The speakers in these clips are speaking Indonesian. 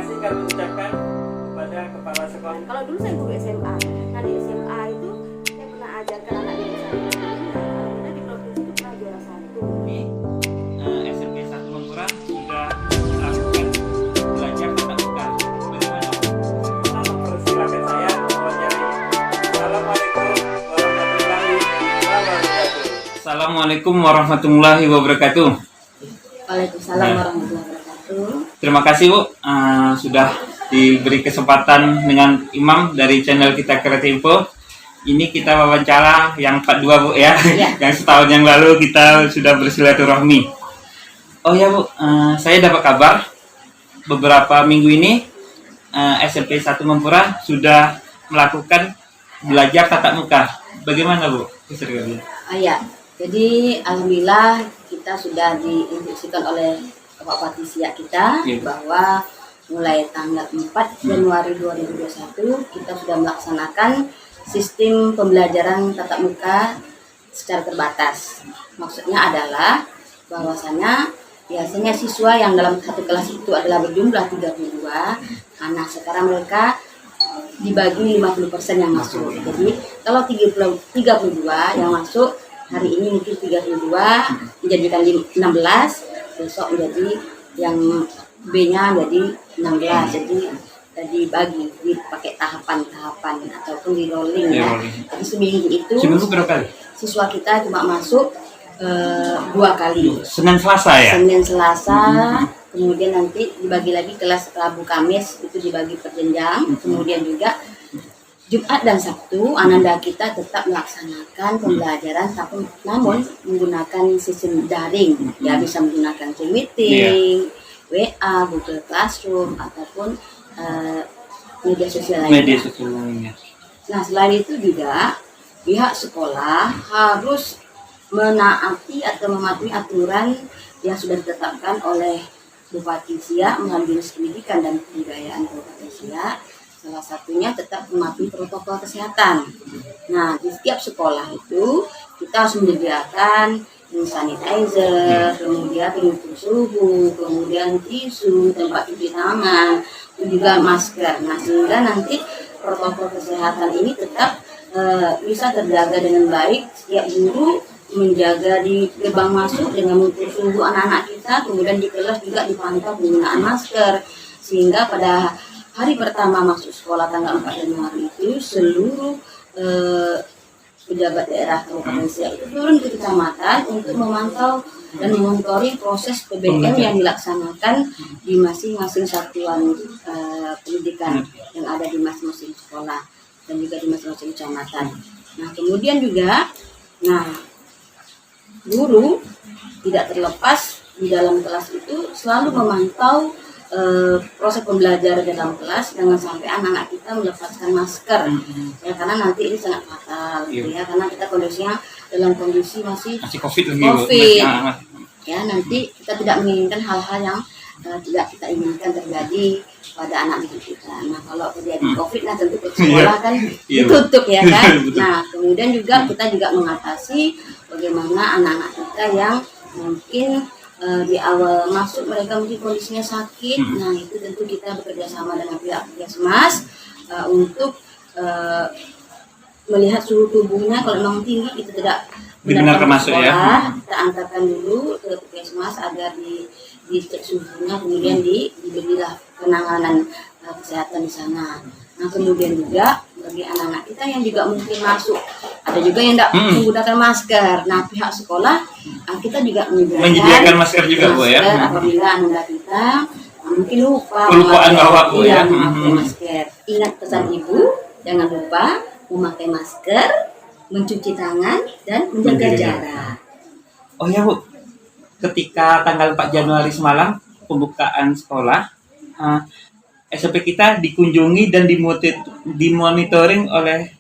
kasih kami ucapkan kepada kepala sekolah. Kalau dulu saya guru SMA, nah di SMA itu saya pernah ajarkan anak didik saya. Kita di provinsi itu pernah juara 1. Ini SMP 1 Mempura sudah melakukan belajar tatap muka. Bagaimana? Persilakan saya mewakili. Assalamualaikum warahmatullahi wabarakatuh. Waalaikumsalam warahmatullahi wabarakatuh. Terima kasih Bu, sudah diberi kesempatan dengan Imam dari channel kita Kreatif Info. Ini kita wawancara yang 42 Bu ya, yang setahun yang lalu kita sudah bersilaturahmi. Oh ya Bu, saya dapat kabar beberapa minggu ini SMP 1 Mempura sudah melakukan belajar tatap muka. Bagaimana Bu? Ya, jadi alhamdulillah kita sudah diinstruksikan oleh Bapak Patisia kita bahwa mulai tanggal 4 Januari 2021 kita sudah melaksanakan sistem pembelajaran tatap muka secara terbatas. Maksudnya adalah bahwasanya biasanya siswa yang dalam satu kelas itu adalah berjumlah 32, nah sekarang mereka dibagi 50% yang masuk. Jadi kalau 32 yang masuk hari ini mungkin 32 menjadikan 16, besok menjadi yang B-nya jadi 16. Jadi dibagi, dipakai tahapan-tahapan ataupun di rolling ya. Jadi seminggu berapa kali? Siswa kita cuma masuk 2 kali. Senin Selasa ya? Senin Selasa, kemudian nanti dibagi lagi kelas Rabu Kamis itu dibagi per jenjang. Kemudian juga Jumat dan Sabtu Ananda kita tetap melaksanakan pembelajaran namun menggunakan sistem daring. Ya bisa menggunakan Zoom meeting, WA, Google Classroom ataupun media sosial lainnya. Nah selain itu juga pihak sekolah harus menaati atau mematuhi aturan yang sudah ditetapkan oleh Bupati Siak melalui Dinas Pendidikan dan Kebudayaan Kabupaten Siak. Salah satunya tetap mematuhi protokol kesehatan. Nah di setiap sekolah itu kita harus menyediakan sanitizer, kemudian pengukur suhu, kemudian tisu, tempat cuci tangan, dan juga masker. Nah sehingga nanti protokol kesehatan ini tetap bisa terjaga dengan baik. Setiap guru menjaga di gerbang masuk dengan mengukur suhu anak-anak kita, kemudian di kelas juga dipantau penggunaan masker, sehingga pada hari pertama masuk sekolah tanggal 4 Januari itu seluruh pejabat daerah Kabupaten Siak itu turun ke kecamatan untuk memantau dan memonitoring proses PBM yang dilaksanakan di masing-masing satuan pendidikan yang ada di masing-masing sekolah dan juga di masing-masing kecamatan. Nah kemudian juga, guru tidak terlepas di dalam kelas itu selalu memantau proses pembelajaran dalam kelas, jangan sampai anak-anak kita melepaskan masker ya, karena nanti ini sangat fatal ya, karena kita kondisinya dalam kondisi masih COVID ya, nanti kita tidak menginginkan hal-hal yang tidak kita inginkan terjadi pada anak didik kita. Nah kalau terjadi COVID, nah tentu sekolah kan ditutup ya kan. Nah kemudian juga kita juga mengatasi bagaimana anak-anak kita yang mungkin di awal masuk mereka mungkin kondisinya sakit. Nah itu tentu kita bekerja sama dengan pihak Puskesmas untuk melihat suhu tubuhnya. Kalau memang tinggi kita tidak benar masuk ya, kita antarkan dulu ke Puskesmas agar dicek suhunya, kemudian diberilah penanganan kesehatan di sana. Nah kemudian juga bagi anak-anak kita yang juga mungkin masuk, ada juga yang tidak menggunakan masker. Nah pihak sekolah kita juga menyediakan masker juga Bu ya. Apabila anak kita mungkin kelupaan bawa Bu ya, memakai masker. Ingat pesan Ibu, jangan lupa memakai masker, mencuci tangan dan menjaga jarak. Oh ya Bu, ketika tanggal 4 Januari semalam pembukaan sekolah, SMP kita dikunjungi dan dimonitoring oleh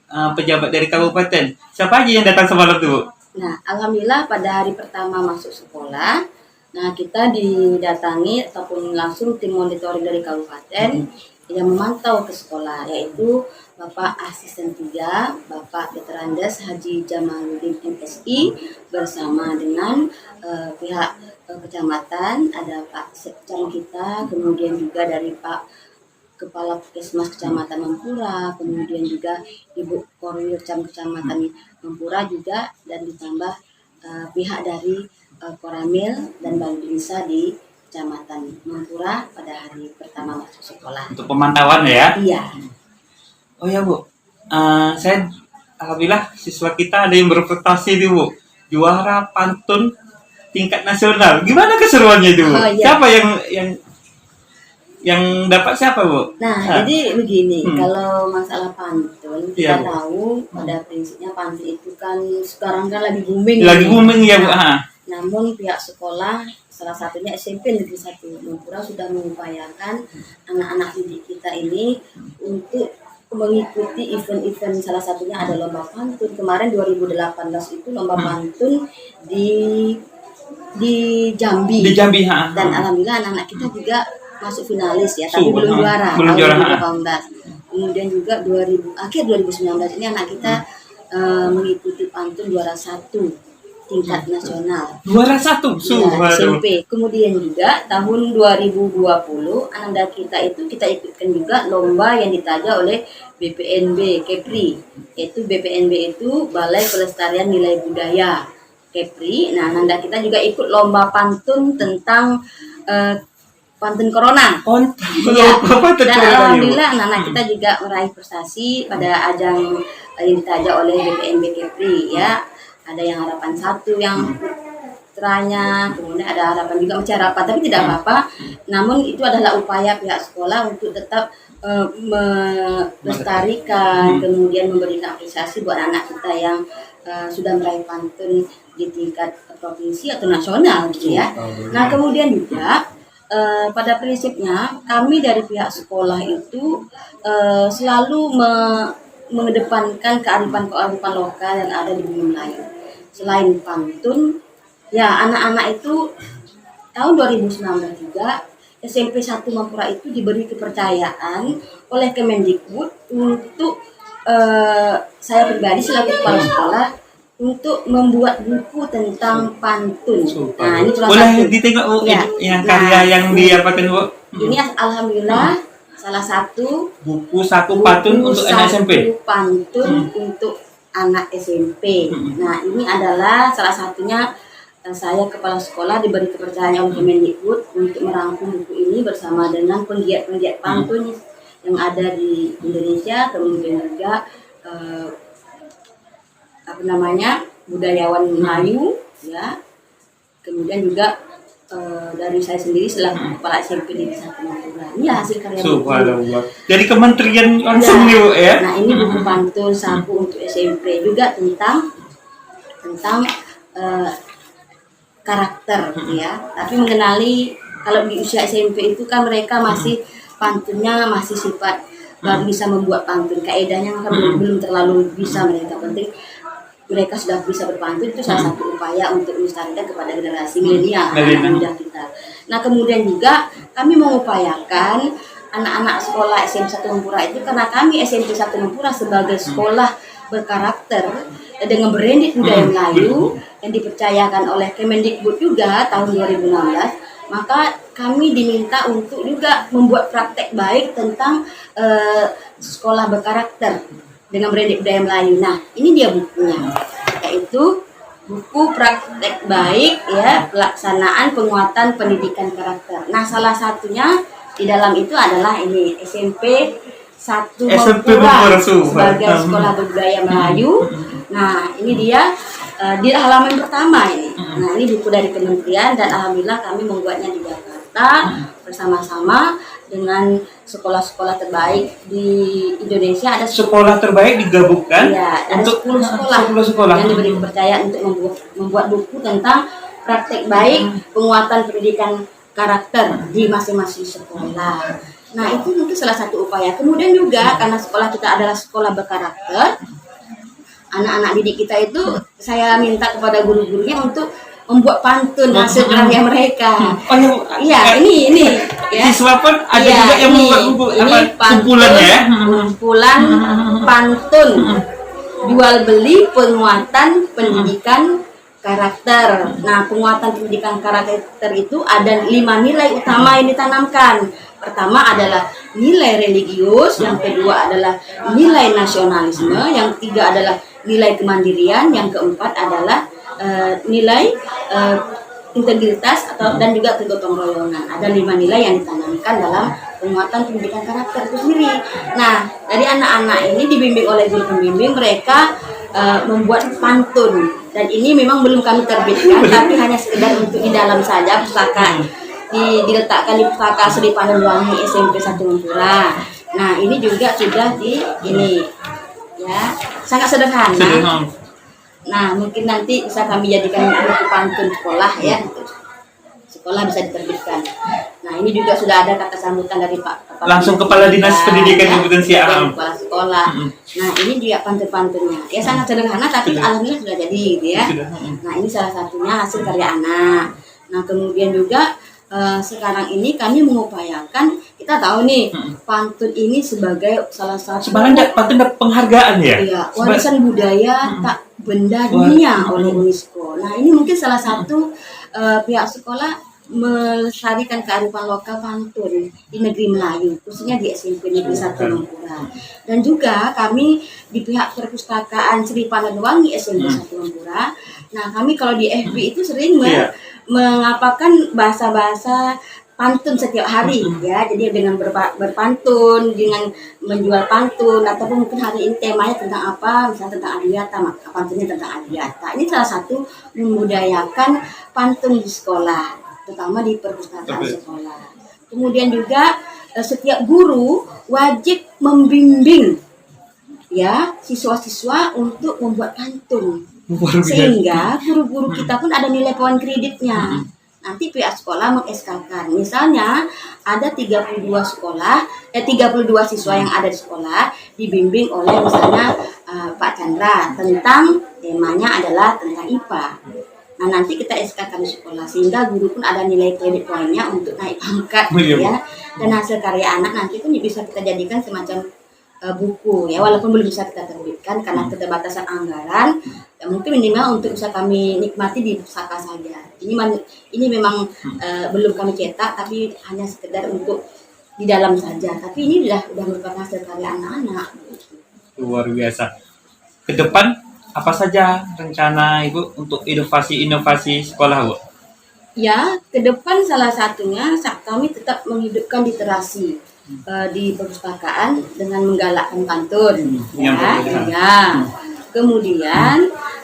pejabat dari kabupaten. Siapa aja yang datang semalam tuh Bu? Nah, alhamdulillah pada hari pertama masuk sekolah, nah kita didatangi ataupun langsung tim monitoring dari kabupaten yang memantau ke sekolah, yaitu Bapak Asisten 3, Bapak Veterandes Haji Jamaluddin MSI bersama dengan pihak kecamatan, ada Pak Sekcam kita, kemudian juga dari Pak Kepala Puskesmas Kecamatan Mempura, kemudian juga Ibu Korwil Cam Kecamatan Mempura juga, dan ditambah pihak dari Koramil dan Bank Desa di Kecamatan Mempura pada hari pertama masuk sekolah. Untuk pemantauan ya? Iya. Oh ya Bu, saya alhamdulillah siswa kita ada yang berprestasi nih Bu, juara pantun tingkat nasional. Gimana keseruannya itu Bu? Oh, iya. Siapa yang dapat siapa Bu? Nah, jadi begini, kalau masalah pantun Iya, kita Bu. tahu pada prinsipnya pantun itu kan sekarang kan lagi booming. Lagi booming ya Bu. Namun pihak sekolah, salah satunya SMP Negeri 1 Mempura sudah mengupayakan anak-anak didik kita ini untuk mengikuti event-event, salah satunya ada lomba pantun. Kemarin 2018 itu lomba pantun di Jambi. Di Jambi, Dan alhamdulillah anak-anak kita juga masuk finalis ya, tapi Belum belum juara belum tahun juara, 2018. Kemudian juga akhir 2019 ini anak kita mengikuti pantun juara 1 tingkat nasional. Juara 1, Ya, SMP. Kemudian juga tahun 2020 Ananda kita itu kita ikutkan juga lomba yang ditaja oleh BPNB Kepri. Yaitu BPNB itu Balai Pelestarian Nilai Budaya Kepri. Nah, Ananda kita juga ikut lomba pantun tentang pantun corona. Ya. Dan alhamdulillah anak-anak kita juga meraih prestasi pada ajang yang ditaja oleh BPNB Kepri ya. Ada yang harapan 1 yang putranya, kemudian ada harapan juga mencari apa, tapi tidak apa-apa. Namun itu adalah upaya pihak sekolah untuk tetap melestarikan, kemudian memberikan apresiasi buat anak kita yang sudah meraih pantun di tingkat provinsi atau nasional gitu ya. Nah, kemudian juga pada prinsipnya kami dari pihak sekolah itu selalu mengedepankan kearifan lokal yang ada di bumi Melayu. Selain pantun, ya anak-anak itu tahun 2019 juga SMP 1 Mempura itu diberi kepercayaan oleh Kemendikbud untuk saya pribadi selaku kepala sekolah untuk membuat buku tentang pantun. Nah, ini salah boleh satu. ditengok Bu, Ya. yang karya yang diapakan Bu? Ini alhamdulillah salah satu Buku satu pantun untuk anak SMP. Pantun untuk anak SMP. Nah, ini adalah salah satunya saya kepala sekolah diberi kepercayaan oleh Kemendikbud untuk merangkum buku ini bersama dengan penggiat-penggiat pantun yang ada di Indonesia, kemudian juga budayawan Melayu ya. Kemudian juga dari saya sendiri selaku kepala SMP di Satu Mempura. Ini hasil karya buku. Dari kementerian langsung ya, Bu ya. Nah, ini buku pantun saku untuk SMP juga tentang karakter ya. Tapi mengenali kalau di usia SMP itu kan mereka masih pantunnya masih sifat baru bisa membuat pantun. Kaedahnya kan belum terlalu bisa mereka, penting mereka sudah bisa berpantun. Itu salah satu upaya untuk melestarikan kepada generasi milenial anak muda kita. Nah, kemudian juga kami mengupayakan anak-anak sekolah SMP 1 Mempura itu, karena kami SMP 1 Mempura sebagai sekolah berkarakter dengan branded budaya Melayu yang dipercayakan oleh Kemendikbud juga tahun 2016, maka kami diminta untuk juga membuat praktek baik tentang sekolah berkarakter dengan branded budaya Melayu. Nah, ini dia bukunya, yaitu buku praktek baik ya pelaksanaan penguatan pendidikan karakter. Nah, salah satunya di dalam itu adalah ini SMP 1 Mempura sebagai sekolah berbudaya Melayu. Nah, ini dia di halaman pertama ini. Nah, ini buku dari kementerian dan alhamdulillah kami membuatnya di Jakarta bersama-sama dengan sekolah-sekolah terbaik di Indonesia. Ada sekolah terbaik digabungkan ya, ada untuk 10 sekolah yang diberi kepercayaan untuk membuat buku tentang praktek baik penguatan pendidikan karakter di masing-masing sekolah. Nah, itu salah satu upaya. Kemudian juga karena sekolah kita adalah sekolah berkarakter, anak-anak didik kita itu saya minta kepada guru-gurunya untuk membuat pantun hasil karya mereka. Oh Iya, ini ya. Siswa pun ada juga yang membuat buku kumpulan ya. Kumpulan pantun jual beli penguatan pendidikan karakter. Nah, penguatan pendidikan karakter itu ada 5 nilai utama yang ditanamkan. Pertama adalah nilai religius, yang kedua adalah nilai nasionalisme, yang ketiga adalah nilai kemandirian, yang keempat adalah nilai integritas dan juga kegotong royongan. Ada 5 nilai yang ditanamkan dalam penguatan pendidikan karakter itu sendiri. Nah, dari anak-anak ini dibimbing oleh guru pembimbing, mereka membuat pantun, dan ini memang belum kami terbitkan tapi hanya sekedar untuk di dalam saja pustaka, diletakkan di pustaka Sri Panenwangi SMP 1 Mempura. Nah, ini juga sudah ini ya, sangat sederhana. Nah, mungkin nanti bisa kami jadikan buku pantun sekolah ya, untuk sekolah bisa diterbitkan. Nah, ini juga sudah ada kata sambutan dari Pak langsung Kepala Dinas Pendidikan Kabupaten Siak. Kepala sekolah. Nah, ini juga pantun-pantunnya. Ya sangat sederhana tapi alhamdulillah sudah jadi gitu ya. Nah, ini salah satunya hasil karya anak. Nah, kemudian juga sekarang ini kami mengupayakan, kita tahu nih pantun ini sebagai salah satu pantun dapat penghargaan ya. Iya, warisan budaya tak benda dunia oleh UNESCO. Nah, ini mungkin salah satu pihak sekolah melestarikan kearifan lokal pantun di negeri Melayu, khususnya di SMP Negeri 1 Mempura. Dan juga kami di pihak perpustakaan Sri Panenwangi SMP 1 Mempura. Nah, kami kalau di FB itu sering mengapakan bahasa-bahasa pantun setiap hari ya. Jadi dengan berpantun, dengan menjual pantun, ataupun mungkin hari ini temanya tentang apa, misalnya tentang Adiwiyata, maka pantunnya tentang Adiwiyata. Ini salah satu membudayakan pantun di sekolah, terutama di perpustakaan sekolah. Kemudian juga setiap guru wajib membimbing ya siswa-siswa untuk membuat pantun, sehingga guru-guru kita pun ada nilai poin kreditnya. Nanti pihak sekolah meng-SK-kan. Misalnya ada 32 siswa yang ada di sekolah dibimbing oleh misalnya Pak Chandra tentang temanya adalah tentang IPA. Nah, nanti kita SK-kan di sekolah sehingga guru pun ada nilai kredit poinnya untuk naik pangkat ya. Dan hasil karya anak nanti pun bisa kita jadikan semacam buku ya, walaupun belum bisa kita terbitkan karena keterbatasan anggaran. Ya, mungkin minimal untuk bisa kami nikmati di pustaka saja. Ini memang belum kami cetak tapi hanya sekedar untuk di dalam saja. Tapi ini udah merupakan hasil karya anak-anak. Luar biasa. Ke depan apa saja rencana Ibu untuk inovasi sekolah, Bu? Ya, ke depan salah satunya kami tetap menghidupkan literasi di perpustakaan dengan menggalakkan pantun. Kemudian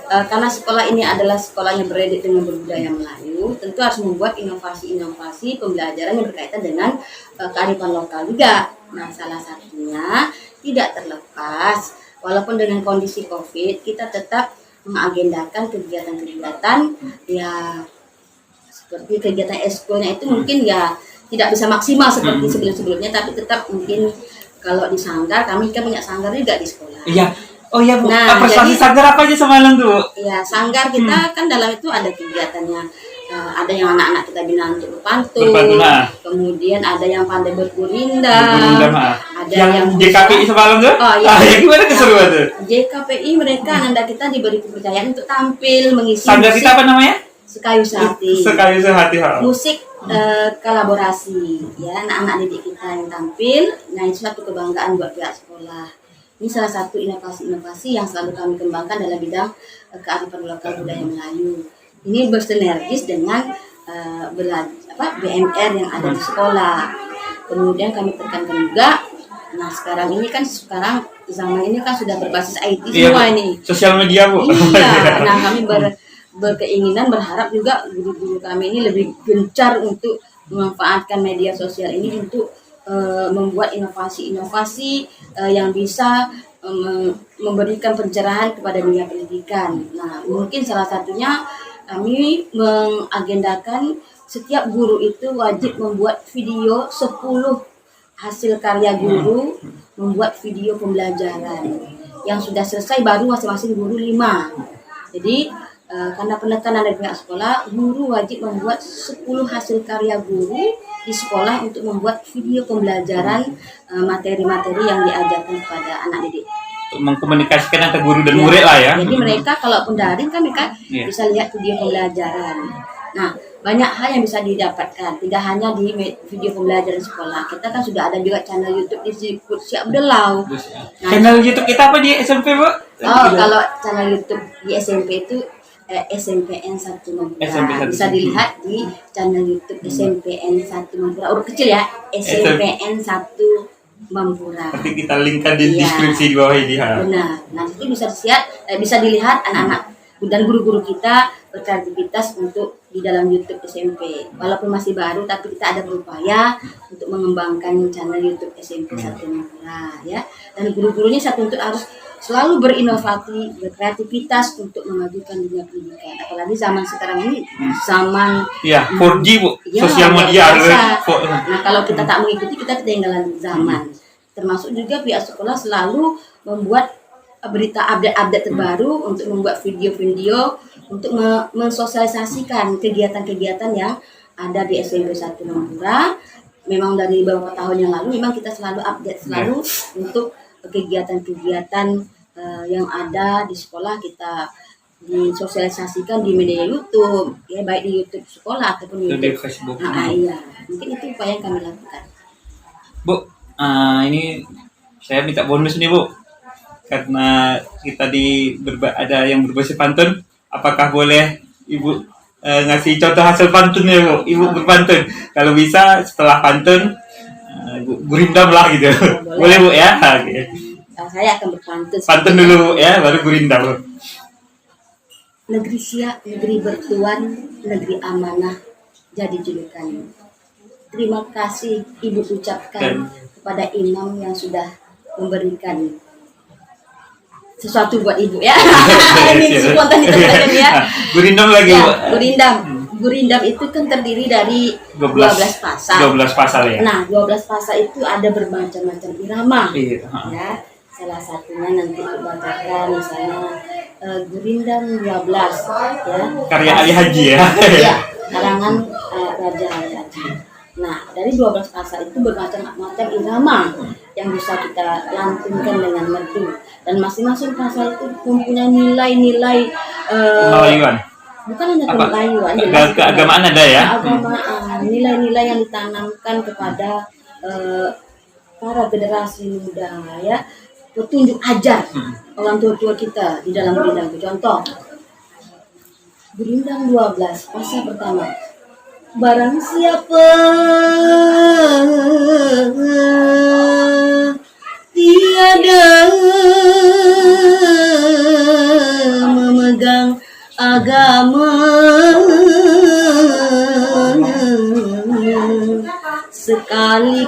karena sekolah ini adalah sekolah yang beredit dengan berbudaya Melayu, tentu harus membuat inovasi-inovasi pembelajaran yang berkaitan dengan kearifan lokal juga. Nah, salah satunya tidak terlepas, walaupun dengan kondisi COVID, kita tetap mengagendakan kegiatan-kegiatan ya seperti kegiatan eskulnya itu mungkin ya tidak bisa maksimal seperti sebelum-sebelumnya, tapi tetap mungkin kalau di sanggar, kami kan punya sanggar juga di sekolah. Iya. Oh iya, Bu. Nah, prestasi sanggar apa aja semalam tuh, Bu? Iya, sanggar kita kan dalam itu ada kegiatannya. Ada yang anak-anak kita bina untuk berpantun. Kemudian ada yang pandai bergurindam. Ada yang JKPI semalam tuh? Oh iya. Gimana keseruan tuh? JKPI mereka anak kita diberi kepercayaan untuk tampil mengisi sanggar kita apa namanya? Sekayu Sehati. Sekayu Sehati. Musik kolaborasi ya, anak-anak didik kita yang tampil. Nah, itu satu kebanggaan buat pihak sekolah. Ini salah satu inovasi-inovasi yang selalu kami kembangkan dalam bidang kearifan lokal budaya Melayu. Ini bersinergis dengan BMR yang ada di sekolah. Kemudian kami tekankan juga, nah sekarang zaman ini kan sudah berbasis IT semua ini. Sosial media, Bu. Iya. Nah, kami berkeinginan berharap juga guru-guru kami ini lebih gencar untuk memanfaatkan media sosial ini untuk membuat inovasi-inovasi yang bisa memberikan pencerahan kepada dunia pendidikan. Nah, mungkin salah satunya kami mengagendakan setiap guru itu wajib membuat video 10 hasil karya guru, membuat video pembelajaran. Yang sudah selesai baru masing-masing guru 5. Jadi karena penekanan dari pihak sekolah, guru wajib membuat 10 hasil karya guru di sekolah untuk membuat video pembelajaran materi-materi yang diajarkan kepada anak didik. Untuk mengkomunikasikan antara guru dan murid lah ya. Jadi mereka kalaupun daring kan mereka bisa lihat video pembelajaran. Nah, banyak hal yang bisa didapatkan, tidak hanya di video pembelajaran sekolah. Kita kan sudah ada juga channel YouTube di Siap Belau. Nah, channel YouTube kita apa di SMP, Bu? Oh, kalau channel YouTube di SMP itu SMPN 1 Mempura. Bisa dilihat di channel YouTube SMPN 1 Mempura. Urut kecil ya, SMPN 1 Mempura. Nanti kita linkkan di deskripsi di bawah ini. Benar. Nah, itu bisa dilihat anak-anak dan guru-guru kita berkreativitas untuk di dalam YouTube SMP. Walaupun masih baru, tapi kita ada berupaya untuk mengembangkan channel YouTube SMP 1 Mempura ya. Dan guru-gurunya satu untuk harus selalu berinovasi, berkreativitas untuk memajukan dunia pendidikan. Apalagi zaman sekarang ini, zaman 4G, Bu. Sosial media. Nah, kalau kita tak mengikuti, kita ketinggalan zaman. Termasuk juga pihak sekolah selalu membuat berita update terbaru untuk membuat video-video untuk mensosialisasikan kegiatan-kegiatan yang ada di SMP 1 Mempura. Memang dari beberapa tahun yang lalu memang kita selalu update untuk kegiatan-kegiatan yang ada di sekolah, kita disosialisasikan di media YouTube ya, baik di YouTube sekolah ataupun di Facebook. Iya, mungkin itu upaya yang kami lakukan. Bu, ini saya minta bonus nih, Bu. Karena kita ada yang berbasis pantun, apakah boleh Ibu ngasih contoh hasil pantunnya, Bu? Ibu berpantun. Kalau bisa setelah pantun gurindam lah gitu. Boleh, Bu ya? Okay. Saya akan berpantun. Pantun dulu, Bu ya, baru gurindam. Negeri siap, negeri bertuan, negeri amanah jadi julukan. Terima kasih Ibu ucapkan kepada imam yang sudah memberikan sesuatu buat Ibu ya. Ini spontan itu ya. Gurindam lagi, Bu. Gurindam itu kan terdiri dari 12 pasal. 12 pasal ya. Nah, 12 pasal itu ada bermacam-macam irama. Iya. Ya. Salah satunya nanti dibacakan misalnya Gurindam 12 ya. Karya Ali Haji ya. Iya, karangan Raja Ali Haji. Nah, dari 12 pasal itu bermacam-macam irama yang bisa kita lantunkan dengan merdu. Dan masing-masing pasal itu mempunyai nilai-nilai Melayuan. Bukan hanya kemelayuan, keagamaan ada ya. Keagamaan, nilai-nilai yang ditanamkan kepada para generasi muda ya. Petunjuk ajar orang tua-tua kita di dalam Gurindam. Contoh, Gurindam 12 pasal pertama. Barang siapa tiada memegang agama sekali-kali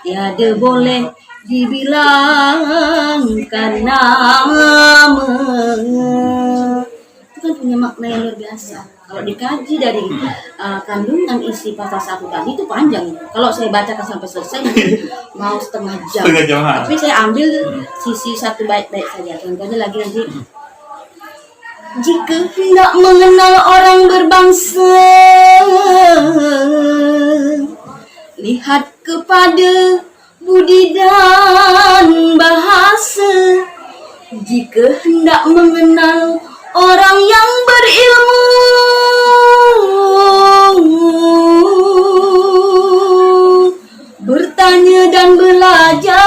tiada boleh dibilangkan nama. Itu kan punya makna yang luar biasa. Kalau dikaji dari kandungan isi pasal 1 tadi itu panjang. Kalau saya bacakan sampai selesai mau setengah jam. Tapi saya ambil sisi satu baik-baik saja. Contohnya lagi nanti. Jika hendak mengenal orang berbangsa, lihat kepada budi dan bahasa. Jika hendak mengenal orang yang berilmu, bertanya dan belajar,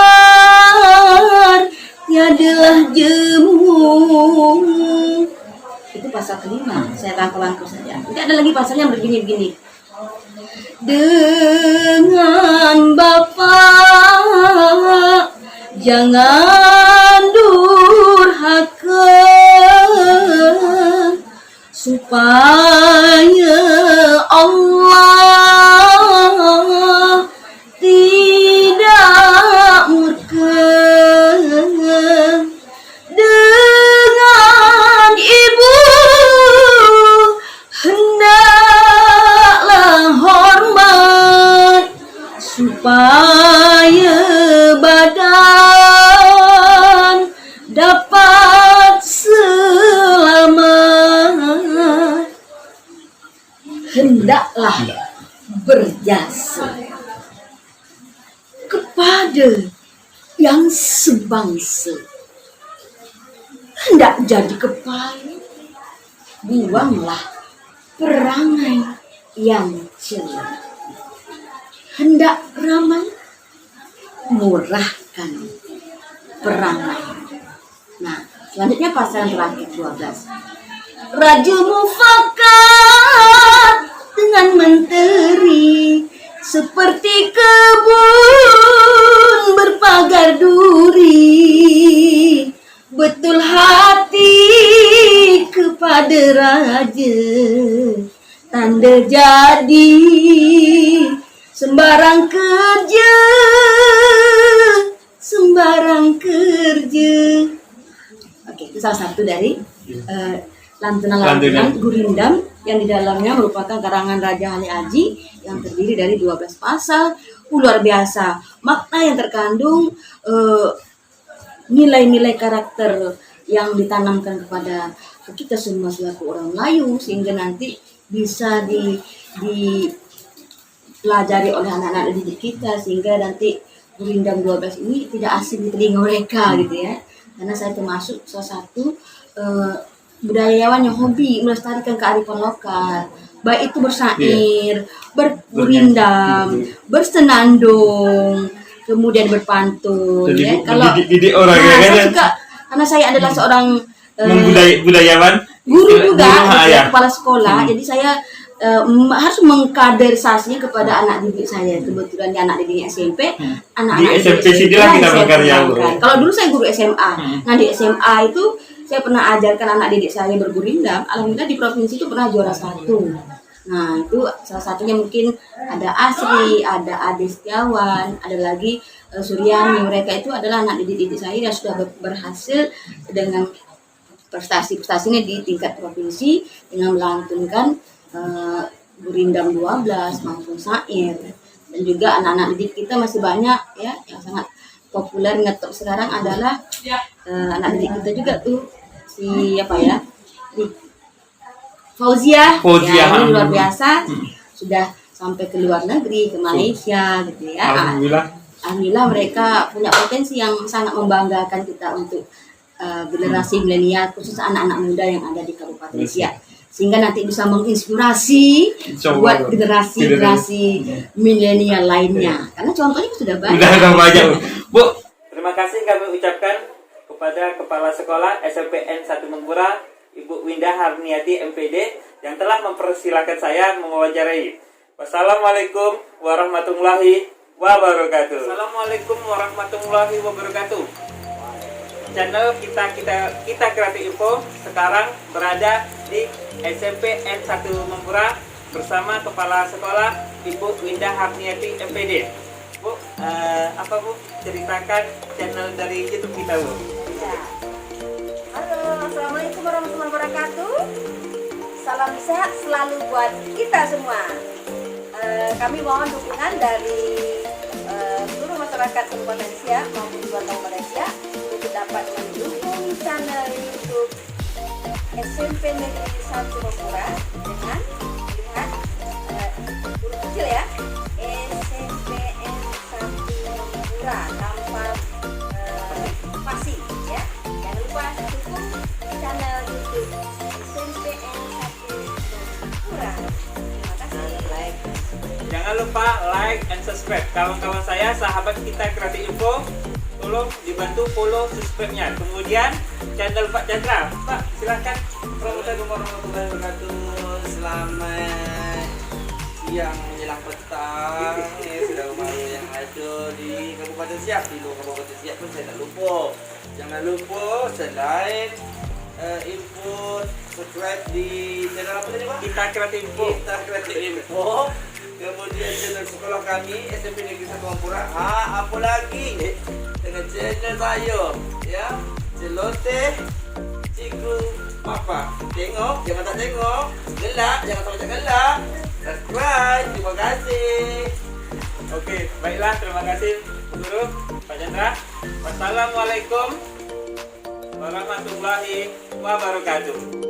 tiadalah jemu. Itu pasal kelima, saya rangkul saja. Nanti ada lagi pasal yang begini-begini. Dengan Bapak jangan durhaka, supaya Allah tidak murka. Dengan ibu hendaklah hormat, supaya badan dapat berjasa kepada yang sebangsa. Hendak jadi kepala, buanglah perangai yang cela. Hendak ramai, murahkan perangai. Nah, selanjutnya pasangan terakhir 12. Raja mufakat dengan menteri, seperti kebun berpagar duri. Betul hati kepada raja, tanda jadi sembarang kerja, sembarang kerja. Oke, itu salah satu dari lantunan Gurindam yang di dalamnya merupakan karangan Raja Ali Aji yang terdiri dari 12 pasal. Luar biasa makna yang terkandung, nilai-nilai karakter yang ditanamkan kepada kita semua selaku orang Melayu, sehingga nanti bisa dipelajari oleh anak-anak didik kita, sehingga nanti Gurindam 12 ini tidak asing di telinga mereka gitu ya. Karena saya termasuk salah satu budayawan yang hobi melestarikan kearifan lokal, baik itu bersair, bergurindam, bersenandung, kemudian berpantun. Ya. Kalau saya suka, karena saya adalah seorang budayawan, guru juga, kepala sekolah, jadi saya harus mengkaderisasinya kepada anak didik saya. Kebetulan di anak didiknya SMP, anak-anak di SMP sinilah kita berkarya. Kalau dulu saya guru SMA, nah di SMA itu saya pernah ajarkan anak didik saya bergurindam. Alhamdulillah di provinsi itu pernah juara 1. Nah itu salah satunya, mungkin ada Asri, ada Ade Setiawan, ada lagi Suryani. Mereka itu adalah anak didik saya yang sudah berhasil dengan prestasi-prestasinya di tingkat provinsi dengan melantunkan Gurindam 12 maupun syair. Dan juga anak-anak didik kita masih banyak ya yang sangat populer ngetop sekarang adalah anak didik kita juga tuh, si apa ya, Fauzia. Ya, ini luar biasa, sudah sampai ke luar negeri, ke Malaysia gitu ya. Alhamdulillah mereka punya potensi yang sangat membanggakan kita untuk generasi milenial, khusus anak-anak muda yang ada di Kabupaten Siak, sehingga nanti bisa menginspirasi buat generasi milenial lainnya. Karena contohnya sudah banyak. Sudah banyak, Bu. Terima kasih kami ucapkan kepada Kepala Sekolah SMPN 1 Mempura, Ibu Windah Harniati MPD, yang telah mempersilahkan saya mewawancarai. Wassalamualaikum warahmatullahi wabarakatuh. Assalamualaikum warahmatullahi wabarakatuh. Channel kita Kreatif Info sekarang berada di SMPN 1 Mempura bersama Kepala Sekolah Ibu Windah Harniati MPD. Bu, apa Bu? Ceritakan channel dari YouTube kita, Bu. Ya. Halo, assalamualaikum warahmatullahi wabarakatuh. Salam sehat selalu buat kita semua. Kami mohon dukungan dari seluruh masyarakat Kabupaten Siak maupun luar Kabupaten Siak untuk dapat mendukung channel YouTube SMP Negeri 1 Mempura dengan lihat huruf kecil ya, SMPN 1 Mempura tanpa spasi ya. Jangan lupa dukung channel YouTube SMPN 1 Mempura. Terima kasih. Jangan lupa like and subscribe. Kawan-kawan saya, sahabat kita Kreatif Info, tolong dibantu follow, subscribe-nya. Kemudian channel Pak Chandra. Pak, silakan. Assalamualaikum warahmatullahi wabarakatuh. Selamat siang menjelang petang. Saudara mara yang ada di Kabupaten Siak, di luar Kabupaten Siak pun saya tak lupa. Jangan lupa like, input, subscribe di channel apa tadi Pak? Kita Kreatif Info. Kita Kreatif Info. Kemudian channel sekolah kami SMP Negeri 1 Mempura. Apa lagi? Dengan channel saya, ya, Celoteh Cikgu Papa. Tengok, jangan tak tengok. Gelak, jangan tak macam gelak. Subscribe. Terima kasih. Oke, baiklah, terima kasih Bu Guru, Pak Chandra. Wassalamualaikum warahmatullahi wabarakatuh.